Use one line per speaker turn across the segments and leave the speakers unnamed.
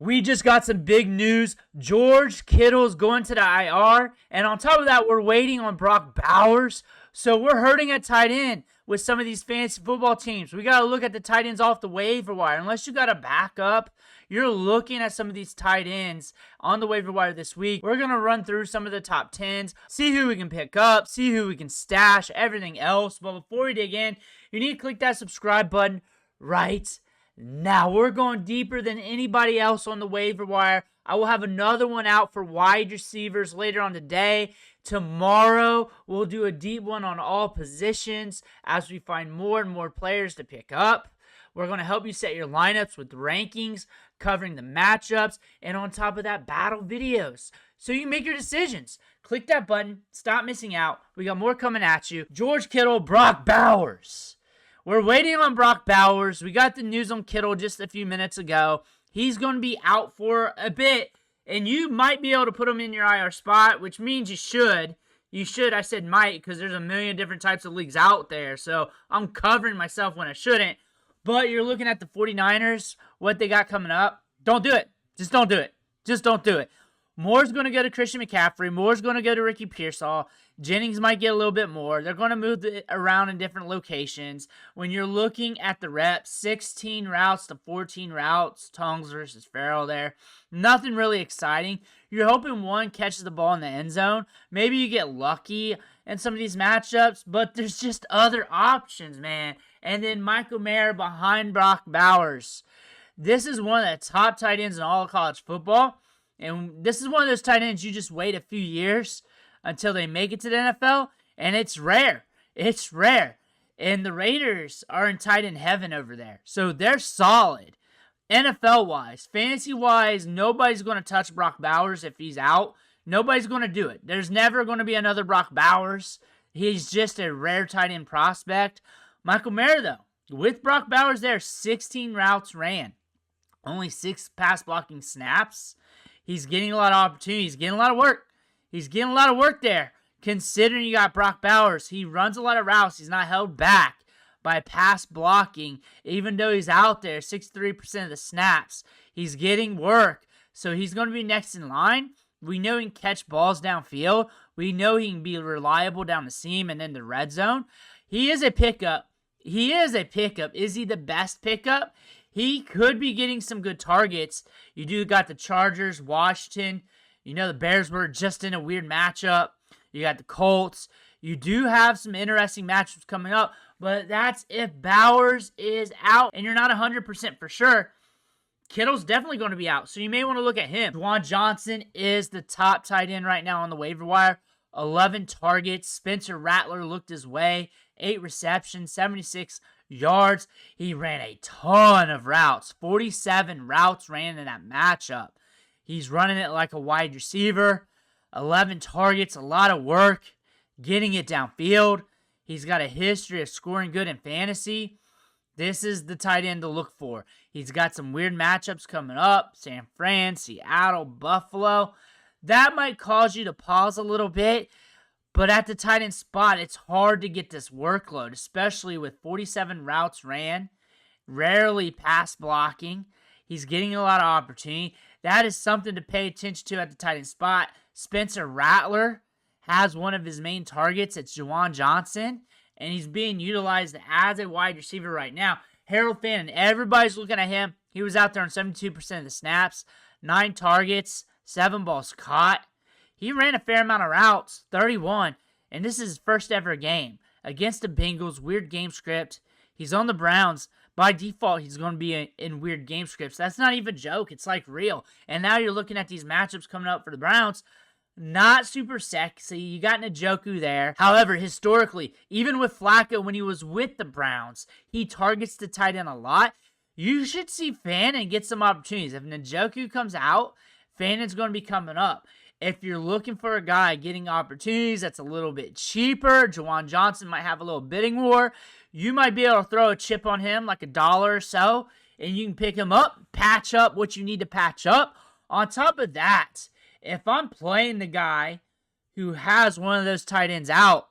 We just got some big news. George Kittle's going to the IR. And on top of that, we're waiting on Brock Bowers. So we're hurting at tight end with some of these fantasy football teams. We got to look at the tight ends off the waiver wire. Unless you got a backup, you're looking at some of these tight ends on the waiver wire this week. We're going to run through some of the top 10s, see who we can pick up, see who we can stash, everything else. But before we dig in, you need to click that subscribe button right now. We're going deeper than anybody else on the waiver wire. I will have another one out for wide receivers later on today. Tomorrow, we'll do a deep one on all positions as we find more and more players to pick up. We're going to help you set your lineups with rankings, covering the matchups, and on top of that, battle videos. So you make your decisions. Click that button. Stop missing out. We got more coming at you. George Kittle, Brock Bowers. We're waiting on Brock Bowers. We got the news on Kittle just a few minutes ago. He's going to be out for a bit, and you might be able to put him in your IR spot, which means you should. You should. I said might because there's a million different types of leagues out there, so I'm covering myself when I shouldn't. But you're looking at the 49ers, what they got coming up. Don't do it. Just don't do it. Just don't do it. Moore's going to go to Christian McCaffrey. Moore's going to go to Ricky Pearsall. Jennings might get a little bit more. They're going to move it around in different locations. When you're looking at the reps, 16 routes to 14 routes, Tonges versus Farrell there. Nothing really exciting. You're hoping one catches the ball in the end zone. Maybe you get lucky in some of these matchups, but there's just other options, man. And then Michael Mayer behind Brock Bowers. This is one of the top tight ends in all of college football. And this is one of those tight ends you just wait a few years until they make it to the NFL. And it's rare. It's rare. And the Raiders are in tight end heaven over there. So they're solid. NFL-wise, fantasy-wise, nobody's going to touch Brock Bowers if he's out. Nobody's going to do it. There's never going to be another Brock Bowers. He's just a rare tight end prospect. Michael Mayer, though, with Brock Bowers there, 16 routes ran. Only 6 pass blocking snaps. He's getting a lot of opportunities. He's getting a lot of work. He's getting a lot of work there. Considering you got Brock Bowers, he runs a lot of routes. He's not held back by pass blocking. Even though he's out there, 63% of the snaps, he's getting work. So he's going to be next in line. We know he can catch balls downfield. We know he can be reliable down the seam and in the red zone. He is a pickup. He is a pickup. Is he the best pickup? He could be getting some good targets. You do got the Chargers, Washington. You know the Bears were just in a weird matchup. You got the Colts. You do have some interesting matchups coming up, but that's if Bowers is out and you're not 100% for sure. Kittle's definitely going to be out, so you may want to look at him. Juwan Johnson is the top tight end right now on the waiver wire. 11 targets. Spencer Rattler looked his way. 8 receptions, 76 yards. He ran a ton of routes. 47 routes ran in that matchup. He's running it like a wide receiver. 11 targets, a lot of work. Getting it downfield. He's got a history of scoring good in fantasy. This is the tight end to look for. He's got some weird matchups coming up. San Fran, Seattle, Buffalo. That might cause you to pause a little bit. But at the tight end spot, it's hard to get this workload, especially with 47 routes ran, rarely pass blocking. He's getting a lot of opportunity. That is something to pay attention to at the tight end spot. Spencer Rattler has one of his main targets. It's Juwan Johnson, and he's being utilized as a wide receiver right now. Harold Fannin, everybody's looking at him. He was out there on 72% of the snaps, 9 targets, 7 balls caught. He ran a fair amount of routes, 31, and this is his first ever game. Against the Bengals, weird game script. He's on the Browns. By default, he's going to be in weird game scripts. That's not even a joke. It's like real. And now you're looking at these matchups coming up for the Browns. Not super sexy. You got Njoku there. However, historically, even with Flacco when he was with the Browns, he targets the tight end a lot. You should see Fannin get some opportunities. If Njoku comes out, Fannin's going to be coming up. If you're looking for a guy getting opportunities that's a little bit cheaper, Juwan Johnson might have a little bidding war. You might be able to throw a chip on him, like $1 or so, and you can pick him up, patch up what you need to patch up. On top of that, if I'm playing the guy who has one of those tight ends out,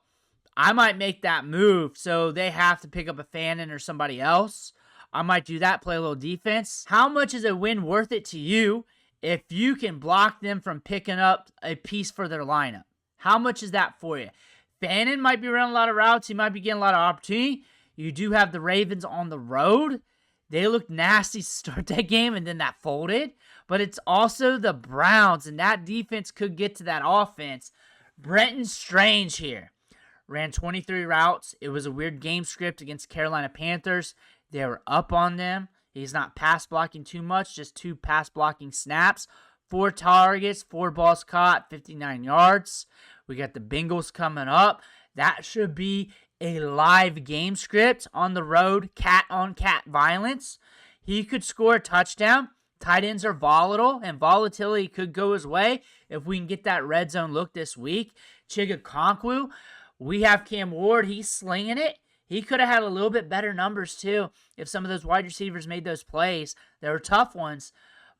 I might make that move so they have to pick up a Fannin or somebody else. I might do that, play a little defense. How much is a win worth it to you if you can block them from picking up a piece for their lineup? How much is that for you? Fannin might be running a lot of routes. He might be getting a lot of opportunity. You do have the Ravens on the road. They looked nasty to start that game, and then that folded. But it's also the Browns, and that defense could get to that offense. Brenton's strange here. Ran 23 routes. It was a weird game script against Carolina Panthers. They were up on them. He's not pass blocking too much, just 2 pass blocking snaps. 4 targets, 4 balls caught, 59 yards. We got the Bengals coming up. That should be a live game script on the road, cat-on-cat violence. He could score a touchdown. Tight ends are volatile, and volatility could go his way if we can get that red zone look this week. Chig Okonkwo, we have Cam Ward. He's slinging it. He could have had a little bit better numbers, too, if some of those wide receivers made those plays. They were tough ones,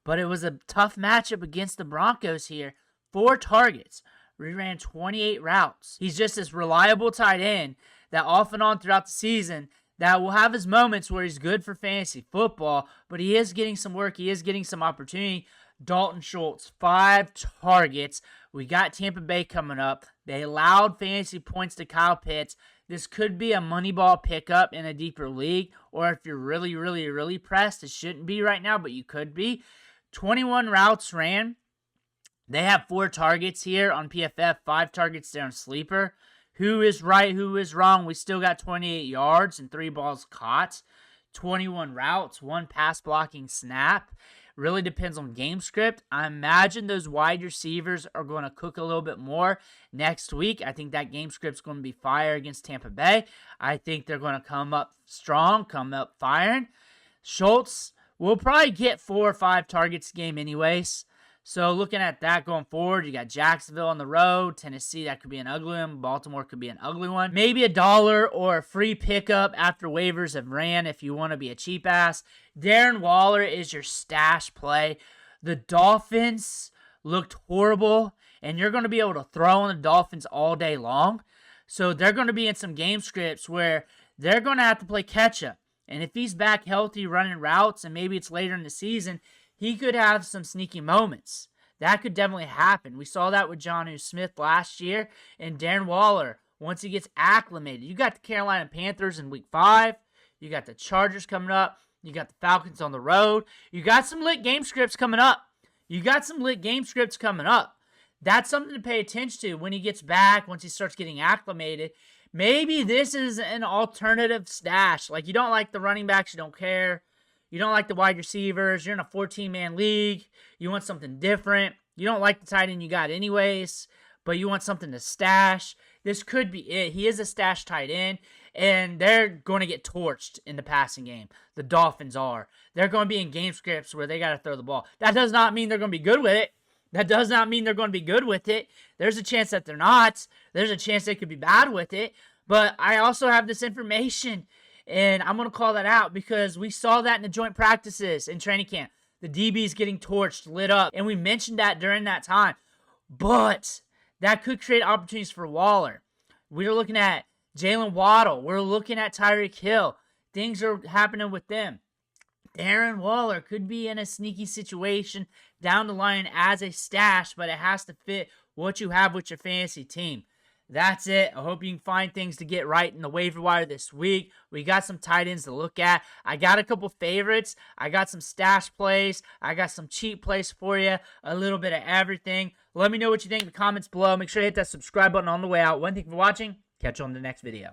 but it was a tough matchup against the Broncos here. 4 targets. We ran 28 routes. He's just this reliable tight end that off and on throughout the season that will have his moments where he's good for fantasy football, but he is getting some work. He is getting some opportunity. Dalton Schultz, 5 targets. We got Tampa Bay coming up. They allowed fantasy points to Kyle Pitts. This could be a money ball pickup in a deeper league, or if you're really, really, really pressed, it shouldn't be right now, but you could be. 21 routes ran. They have 4 targets here on PFF, 5 targets there on Sleeper. Who is right, who is wrong? We still got 28 yards and 3 balls caught. 21 routes, 1 pass blocking snap. Really depends on game script. I imagine those wide receivers are going to cook a little bit more next week. I think that game script's going to be fire against Tampa Bay. I think they're going to come up strong, come up firing. Schultz will probably get 4 or 5 targets a game anyways. So looking at that going forward, you got Jacksonville on the road, Tennessee, that could be an ugly one, Baltimore could be an ugly one. Maybe $1 or a free pickup after waivers have ran if you want to be a cheap ass. Darren Waller is your stash play. The Dolphins looked horrible, and you're going to be able to throw on the Dolphins all day long. So they're going to be in some game scripts where they're going to have to play catch up. And if he's back healthy running routes, and maybe it's later in the season, he could have some sneaky moments. That could definitely happen. We saw that with Jonnu Smith last year, and Darren Waller, once he gets acclimated. You got the Carolina Panthers in week 5. You got the Chargers coming up. You got the Falcons on the road. You got some lit game scripts coming up. That's something to pay attention to when he gets back, once he starts getting acclimated. Maybe this is an alternative stash. Like, you don't like the running backs, you don't care. You don't like the wide receivers. You're in a 14-man league. You want something different. You don't like the tight end you got anyways, but you want something to stash. This could be it. He is a stash tight end, and they're going to get torched in the passing game. The Dolphins are. They're going to be in game scripts where they got to throw the ball. That does not mean they're going to be good with it. There's a chance that they're not. There's a chance they could be bad with it. But I also have this information, and I'm going to call that out because we saw that in the joint practices in training camp. The DB's getting torched, lit up, and we mentioned that during that time. But that could create opportunities for Waller. We're looking at Jalen Waddle. We're looking at Tyreek Hill. Things are happening with them. Darren Waller could be in a sneaky situation down the line as a stash, but it has to fit what you have with your fantasy team. That's it. I hope you can find things to get right in the waiver wire this week. We got some tight ends to look at. I got a couple favorites. I got some stash plays. I got some cheap plays for you. A little bit of everything. Let me know what you think in the comments below. Make sure to hit that subscribe button on the way out. Thank you for watching. Catch you on the next video.